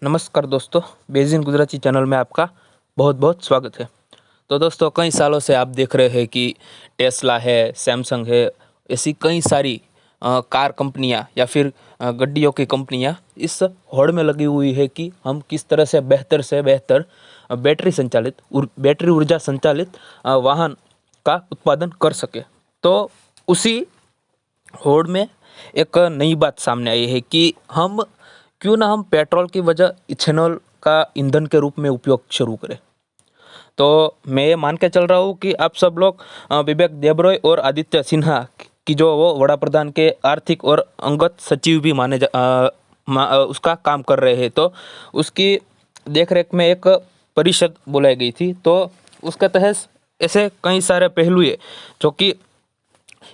नमस्कार दोस्तों, basin Gujarati channel में आपका बहुत बहुत स्वागत है। तो दोस्तों, कई सालों से आप देख रहे हैं कि टेस्ला है, सैमसंग है, ऐसी कई सारी कार कंपनियां या फिर गाड़ियों की कंपनियां इस होड़ में लगी हुई है कि हम किस तरह से बेहतर बैटरी ऊर्जा संचालित वाहन का उत्पादन कर सके। तो उसी होड़ में एक नई बात सामने आई है कि क्यों ना हम पेट्रोल की वजह इथेनॉल का ईंधन के रूप में उपयोग शुरू करें। तो मैं ये मान के चल रहा हूँ कि आप सब लोग विवेक देबरॉय और आदित्य सिन्हा की जो वो वड़ा प्रधान के आर्थिक और अंगत सचिव भी उसका काम कर रहे हैं। तो उसकी देखरेख में एक परिषद बुलाई गई थी। तो उसके तहत ऐसे कई सारे पहलू है जो कि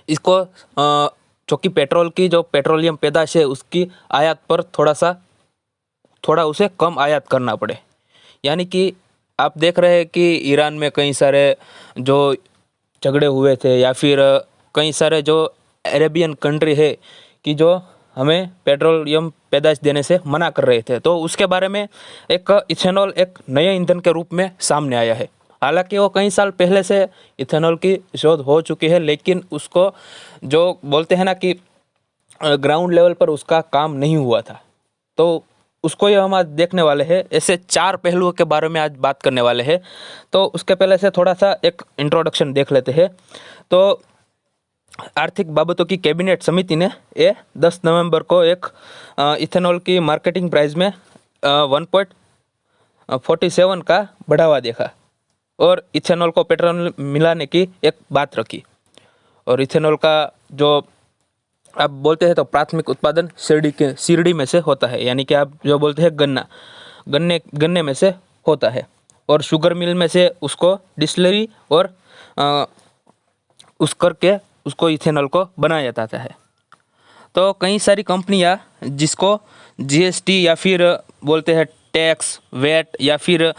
इसको जो कि पेट्रोल की जो पेट्रोलियम पैदाश है उसकी आयात पर थोड़ा उसे कम आयात करना पड़े। यानी कि आप देख रहे हैं कि ईरान में कई सारे जो झगड़े हुए थे या फिर कई सारे जो अरेबियन कंट्री है कि जो हमें पेट्रोलियम पैदाश देने से मना कर रहे थे। तो उसके बारे में एक इथेनॉल एक नए ईंधन के रूप में सामने आया है। हालांकि वो कई साल पहले से इथेनॉल की शोध हो चुकी है, लेकिन उसको जो बोलते हैं ना कि ग्राउंड लेवल पर उसका काम नहीं हुआ था। तो उसको ये हम आज देखने वाले हैं। ऐसे 4 पहलुओं के बारे में आज बात करने वाले हैं। तो उसके पहले से थोड़ा सा एक इंट्रोडक्शन देख लेते हैं। तो आर्थिक बाबतों की कैबिनेट समिति ने 10 नवंबर को एक इथेनॉल की मार्केटिंग प्राइस में 1.47 का बढ़ावा देखा और इथेनॉल को पेट्रोल मिलाने की एक बात रखी। और इथेनॉल का जो आप बोलते हैं तो प्राथमिक उत्पादन सीरडी में से होता है, यानी कि आप जो बोलते हैं गन्ने में से होता है। और शुगर मिल में से उसको डिस्टिलरी और उस करके उसको इथेनॉल को बनाया जाता है। तो कई सारी कंपनियां जिसको जीएसटी या फिर बोलते हैं टैक्स, वेट या फिर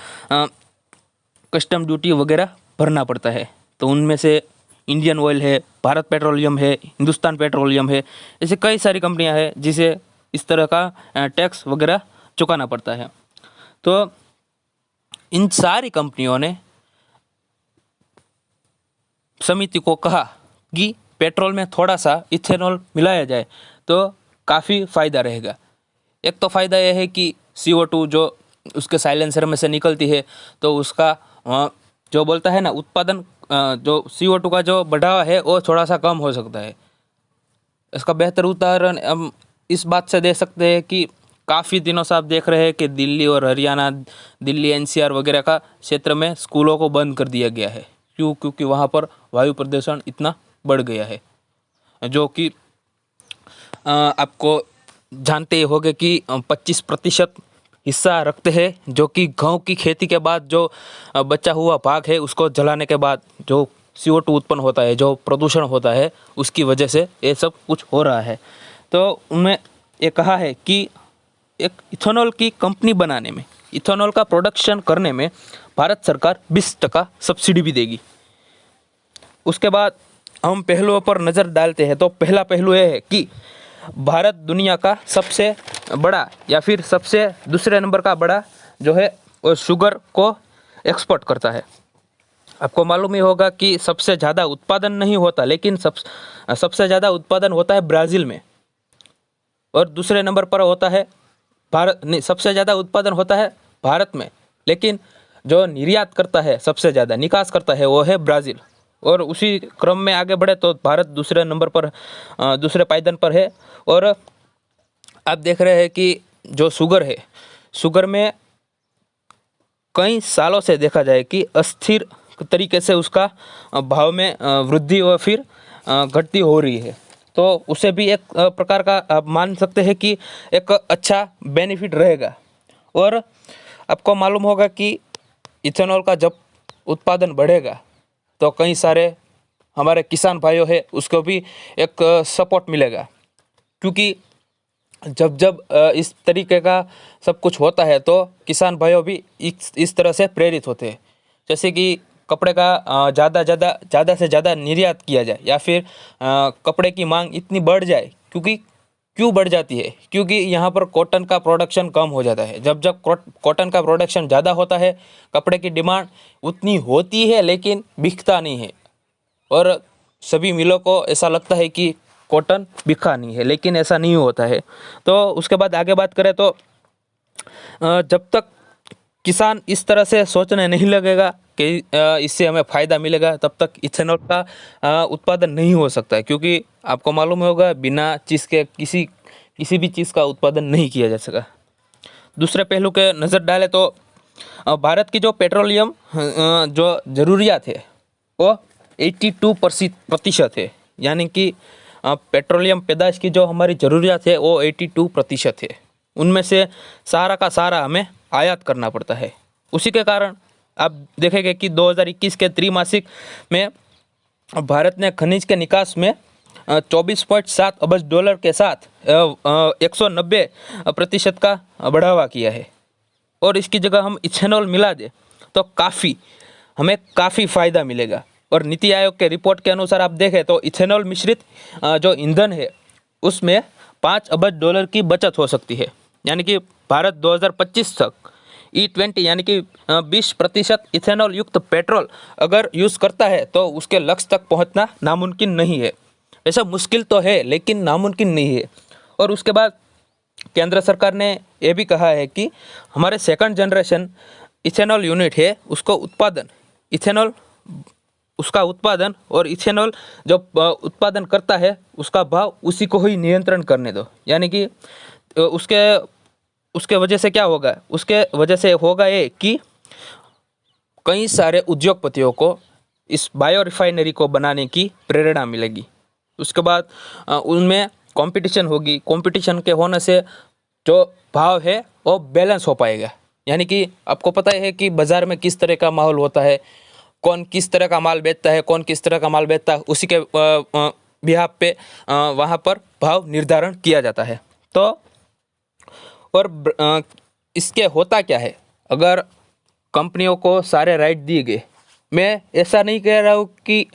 कस्टम ड्यूटी वगैरह भरना पड़ता है। तो उनमें से इंडियन ऑयल है, भारत पेट्रोलियम है, हिंदुस्तान पेट्रोलियम है, ऐसे कई सारी कंपनियां हैं जिसे इस तरह का टैक्स वगैरह चुकाना पड़ता है। तो इन सारी कंपनियों ने समिति को कहा कि पेट्रोल में थोड़ा सा इथेनॉल मिलाया जाए तो काफ़ी फ़ायदा रहेगा। एक तो फ़ायदा यह है कि CO2 जो उसके साइलेंसर में से निकलती है तो उसका जो बोलता है ना उत्पादन, जो CO2 का जो बढ़ावा है वो थोड़ा सा कम हो सकता है। इसका बेहतर उदाहरण हम इस बात से दे सकते हैं कि काफ़ी दिनों से आप देख रहे हैं कि दिल्ली और हरियाणा, दिल्ली NCR वगैरह का क्षेत्र में स्कूलों को बंद कर दिया गया है। क्योंकि वहाँ पर वायु प्रदूषण इतना बढ़ गया है। जो कि आपको जानते ही होंगे कि 25% हिस्सा रखते हैं, जो कि गेहूं की खेती के बाद जो बचा हुआ भाग है उसको जलाने के बाद जो CO2 उत्पन्न होता है, जो प्रदूषण होता है, उसकी वजह से ये सब कुछ हो रहा है। तो उनमें ये कहा है कि एक इथेनॉल की कंपनी बनाने में, इथेनॉल का प्रोडक्शन करने में भारत सरकार 20% सब्सिडी भी देगी। उसके बाद हम पहलुओं पर नज़र डालते हैं। तो पहला पहलू यह है कि भारत दुनिया का सबसे बड़ा या फिर सबसे दूसरे नंबर का बड़ा जो है वो शुगर को एक्सपोर्ट करता है। आपको मालूम ही होगा कि सबसे ज़्यादा उत्पादन नहीं होता, लेकिन सबसे ज़्यादा उत्पादन होता है ब्राज़ील में और दूसरे नंबर पर होता है भारत। नहीं, सबसे ज़्यादा उत्पादन होता है भारत में, लेकिन जो निर्यात करता है, सबसे ज़्यादा निकास करता है, वो है ब्राज़ील। और उसी क्रम में आगे बढ़े तो भारत दूसरे नंबर पर, दूसरे पायदान पर है। और आप देख रहे हैं कि जो शुगर है, शुगर में कई सालों से देखा जाए कि अस्थिर तरीके से उसका भाव में वृद्धि और फिर घटती हो रही है। तो उसे भी एक प्रकार का आप मान सकते हैं कि एक अच्छा बेनिफिट रहेगा। और आपको मालूम होगा कि इथेनॉल का जब उत्पादन बढ़ेगा तो कई सारे हमारे किसान भाइयों हैं उसको भी एक सपोर्ट मिलेगा। क्योंकि जब इस तरीके का सब कुछ होता है तो किसान भाइयों भी इस तरह से प्रेरित होते हैं। जैसे कि कपड़े का ज़्यादा से ज़्यादा निर्यात किया जाए या फिर कपड़े की मांग इतनी बढ़ जाए, क्योंकि क्यों बढ़ जाती है? क्योंकि यहाँ पर कॉटन का प्रोडक्शन कम हो जाता है। जब जब कॉटन का प्रोडक्शन ज़्यादा होता है, कपड़े की डिमांड उतनी होती है लेकिन बिकता नहीं है, और सभी मिलों को ऐसा लगता है कि कॉटन बिका नहीं है, लेकिन ऐसा नहीं होता है। तो उसके बाद आगे बात करें तो जब तक किसान इस तरह से सोचने नहीं लगेगा कि इससे हमें फ़ायदा मिलेगा, तब तक इथेनॉल का उत्पादन नहीं हो सकता है। क्योंकि आपको मालूम होगा, बिना चीज़ के किसी भी चीज़ का उत्पादन नहीं किया जा सका। दूसरे पहलू के नज़र डालें तो भारत की जो पेट्रोलियम जो ज़रूरियात है वो 82% है। यानी कि पेट्रोलियम पैदाश की जो हमारी ज़रूरियात है वो 82% है। उनमें से सारा का सारा हमें आयात करना पड़ता है। उसी के कारण आप देखेंगे कि 2021 के त्रैमासिक में भारत ने खनिज के निकास में 24.7 अरब डॉलर के साथ 190% का बढ़ावा किया है। और इसकी जगह हम इथेनॉल मिला दें तो हमें काफ़ी फ़ायदा मिलेगा। और नीति आयोग के रिपोर्ट के अनुसार आप देखें तो इथेनॉल मिश्रित जो ईंधन है उसमें 5 अरब डॉलर की बचत हो सकती है। यानी कि भारत 2025 तक E20 यानी कि 20% इथेनॉल युक्त पेट्रोल अगर यूज़ करता है तो उसके लक्ष्य तक पहुंचना नामुमकिन नहीं है। ऐसा मुश्किल तो है लेकिन नामुमकिन नहीं है। और उसके बाद केंद्र सरकार ने यह भी कहा है कि हमारे सेकंड जनरेशन इथेनॉल यूनिट है उसका उत्पादन और इथेनॉल जो उत्पादन करता है उसका भाव उसी को ही नियंत्रण करने दो। यानी कि उसके वजह से क्या होगा? उसके वजह से होगा ये कि कई सारे उद्योगपतियों को इस बायो रिफाइनरी को बनाने की प्रेरणा मिलेगी। उसके बाद उनमें कंपटीशन होगी। कंपटीशन के होने से जो भाव है वो बैलेंस हो पाएगा। यानी कि आपको पता है कि बाज़ार में किस तरह का माहौल होता है, कौन किस तरह का माल बेचता है, कौन किस तरह का माल बेचता है, उसी के बिहाफ पे वहाँ पर भाव निर्धारण किया जाता है। तो और इसके होता क्या है, अगर कंपनियों को सारे राइट दिए गए, मैं ऐसा नहीं कह रहा हूँ कि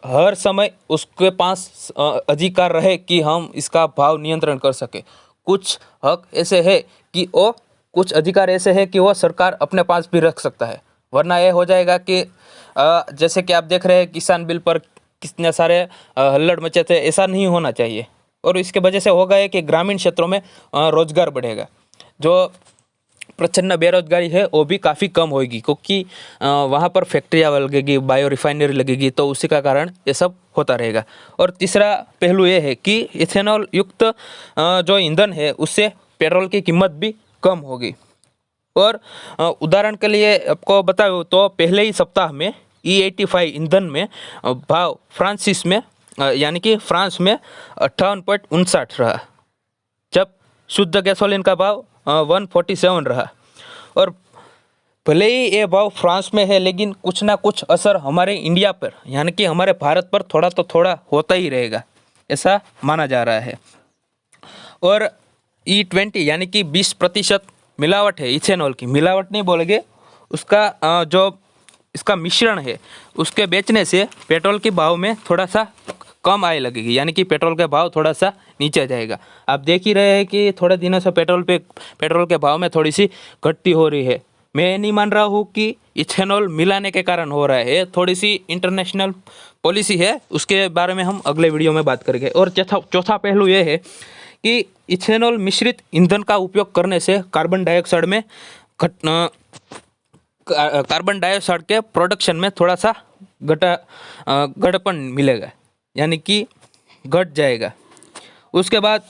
हर समय उसके पास अधिकार रहे कि हम इसका भाव नियंत्रण कर सके। कुछ हक ऐसे है कि वो कुछ अधिकार ऐसे है कि वो सरकार अपने पास भी रख सकता है। वरना ये हो जाएगा कि जैसे कि आप देख रहे हैं किसान बिल पर कितने सारे हल्लड़ मचे थे। ऐसा नहीं होना चाहिए। और इसके वजह से होगा है कि ग्रामीण क्षेत्रों में रोजगार बढ़ेगा। जो प्रचंड बेरोजगारी है वो भी काफ़ी कम होगी, क्योंकि वहाँ पर फैक्ट्रियाँ लगेगी, बायो रिफाइनरी लगेगी, तो उसी का कारण ये सब होता रहेगा। और तीसरा पहलू ये है कि इथेनॉल युक्त जो ईंधन है उससे पेट्रोल की कीमत भी कम होगी। और उदाहरण के लिए आपको बताऊँ तो पहले ही सप्ताह में E85 ईंधन में भाव यानी कि फ्रांस में 58.59 रहा, जब शुद्ध गैसोलीन का भाव 147 रहा। और भले ही ये भाव फ्रांस में है लेकिन कुछ ना कुछ असर हमारे इंडिया पर यानी कि हमारे भारत पर थोड़ा होता ही रहेगा, ऐसा माना जा रहा है। और E20 यानी कि 20% मिलावट है, इथेनॉल की मिलावट नहीं बोलेंगे, उसका जो इसका मिश्रण है उसके बेचने से पेट्रोल के भाव में थोड़ा सा कम आय लगेगी। यानी कि पेट्रोल का भाव थोड़ा सा नीचे जाएगा। आप देख ही रहे हैं कि थोड़े दिनों से पेट्रोल के भाव में थोड़ी सी घटती हो रही है। मैं नहीं मान रहा हूँ कि इथेनॉल मिलाने के कारण हो रहा है, थोड़ी सी इंटरनेशनल पॉलिसी है, उसके बारे में हम अगले वीडियो में बात करेंगे। और चौथा पहलू ये है कि इथेनॉल मिश्रित ईंधन का उपयोग करने से कार्बन डाइऑक्साइड के प्रोडक्शन में थोड़ा सा घटपन मिलेगा, यानी कि घट जाएगा। उसके बाद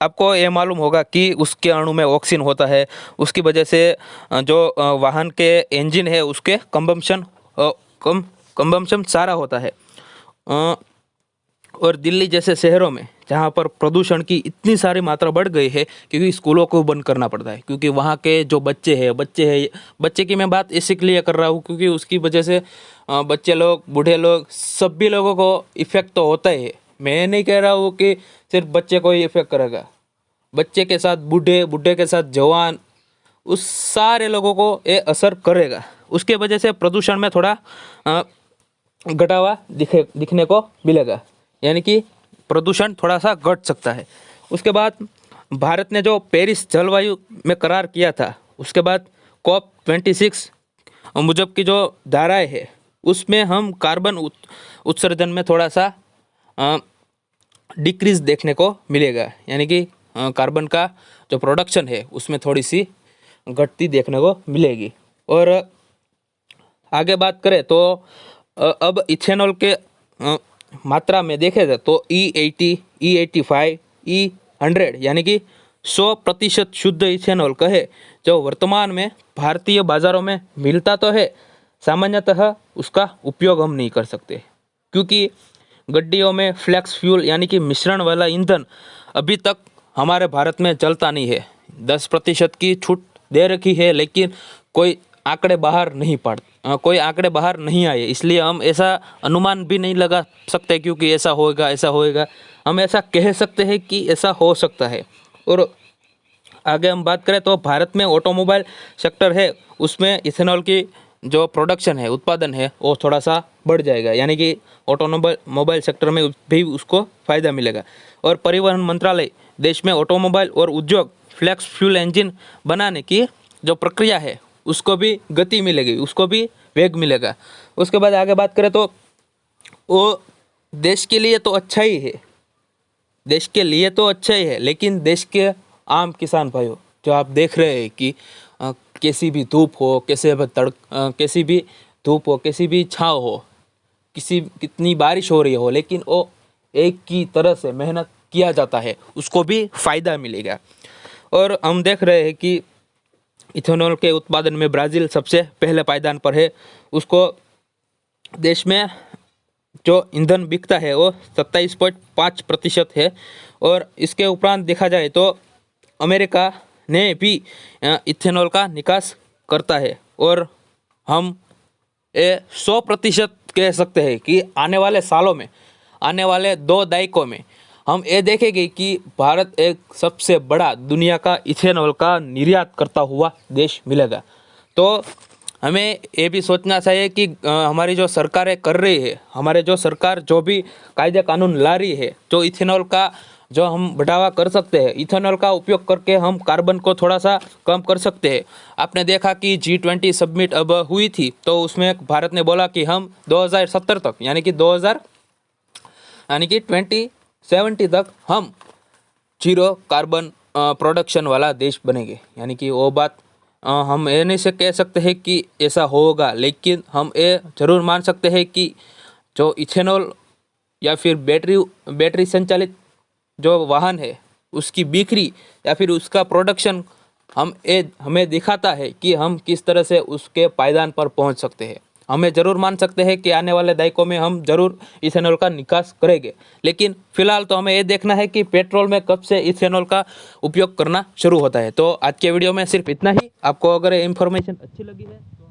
आपको ये मालूम होगा कि उसके अणु में ऑक्सीजन होता है, उसकी वजह से जो वाहन के इंजन है उसके कंबम्पशन सारा होता है। और दिल्ली जैसे शहरों में जहाँ पर प्रदूषण की इतनी सारी मात्रा बढ़ गई है क्योंकि स्कूलों को बंद करना पड़ता है, क्योंकि वहाँ के जो बच्चे की मैं बात इसलिए कर रहा हूँ क्योंकि उसकी वजह से बच्चे लोग, बूढ़े लोग, सभी लोगों को इफ़ेक्ट तो होता ही है। मैं नहीं कह रहा हूँ कि सिर्फ बच्चे को ही इफ़ेक्ट करेगा, बच्चे के साथ बूढ़े के साथ जवान, उस सारे लोगों को ये असर करेगा। उसके वजह से प्रदूषण में थोड़ा घटावा दिखने को मिलेगा। यानी कि प्रदूषण थोड़ा सा घट सकता है। उसके बाद भारत ने जो पेरिस जलवायु में करार किया था, उसके बाद COP26 मुजब की जो धाराएं है उसमें हम कार्बन उत्सर्जन में थोड़ा सा डिक्रीज देखने को मिलेगा, यानी कि कार्बन का जो प्रोडक्शन है उसमें थोड़ी सी घटती देखने को मिलेगी। और आगे बात करें तो अब इथेनॉल के मात्रा में देखे जाए तो E80, E85, E100 यानी कि 100% शुद्ध इथेनॉल कहे जो वर्तमान में भारतीय बाजारों में मिलता तो है, सामान्यतः उसका उपयोग हम नहीं कर सकते क्योंकि गड्डियों में फ्लेक्स फ्यूल यानी कि मिश्रण वाला ईंधन अभी तक हमारे भारत में चलता नहीं है। 10% की छूट दे रखी है, लेकिन कोई आंकड़े बाहर नहीं आए, इसलिए हम ऐसा अनुमान भी नहीं लगा सकते क्योंकि ऐसा होएगा। हम ऐसा कह सकते हैं कि ऐसा हो सकता है। और आगे हम बात करें तो भारत में ऑटोमोबाइल सेक्टर है, उसमें इथेनॉल की जो प्रोडक्शन है, उत्पादन है, वो थोड़ा सा बढ़ जाएगा, यानी कि ऑटोमोबाइल सेक्टर में भी उसको फ़ायदा मिलेगा। और परिवहन मंत्रालय देश में ऑटोमोबाइल और उद्योग फ्लेक्स फ्यूल इंजन बनाने की जो प्रक्रिया है उसको भी गति मिलेगी, उसको भी वेग मिलेगा। उसके बाद आगे बात करें तो वो देश के लिए तो अच्छा ही है, लेकिन देश के आम किसान भाइयों जो आप देख रहे हैं कि कैसी भी धूप हो, कैसी भी छाँव हो, कितनी बारिश हो रही हो, लेकिन वो एक की तरह से मेहनत किया जाता है, उसको भी फायदा मिलेगा। और हम देख रहे हैं कि इथेनॉल के उत्पादन में ब्राज़ील सबसे पहले पायदान पर है। उसको देश में जो ईंधन बिकता है वो 27.5% है। और इसके उपरांत देखा जाए तो अमेरिका ने भी इथेनॉल का निकास करता है। और हम 100% कह सकते हैं कि आने वाले सालों में, आने वाले 2 दशकों में हम ये देखेंगे कि भारत एक सबसे बड़ा दुनिया का इथेनॉल का निर्यात करता हुआ देश मिलेगा। तो हमें ये भी सोचना चाहिए कि हमारी जो सरकारें कर रही है, हमारे जो सरकार जो भी कायदे कानून ला रही है, जो इथेनॉल का जो हम बढ़ावा कर सकते हैं, इथेनॉल का उपयोग करके हम कार्बन को थोड़ा सा कम कर सकते हैं। आपने देखा कि G20 समिट अब हुई थी, तो उसमें भारत ने बोला कि हम 2070 तक यानी कि 2070 तक हम जीरो कार्बन प्रोडक्शन वाला देश बनेंगे। यानी कि वो बात हम ये नहीं से कह सकते हैं कि ऐसा होगा, लेकिन हम ये जरूर मान सकते हैं कि जो इथेनॉल या फिर बैटरी संचालित जो वाहन है उसकी बिक्री या फिर उसका प्रोडक्शन हमें दिखाता है कि हम किस तरह से उसके पायदान पर पहुंच सकते हैं। हमें ज़रूर मान सकते हैं कि आने वाले दशकों में हम ज़रूर इथेनॉल का निकास करेंगे, लेकिन फिलहाल तो हमें ये देखना है कि पेट्रोल में कब से इथेनॉल का उपयोग करना शुरू होता है। तो आज के वीडियो में सिर्फ इतना ही। आपको अगर ये इन्फॉर्मेशन अच्छी लगी है तो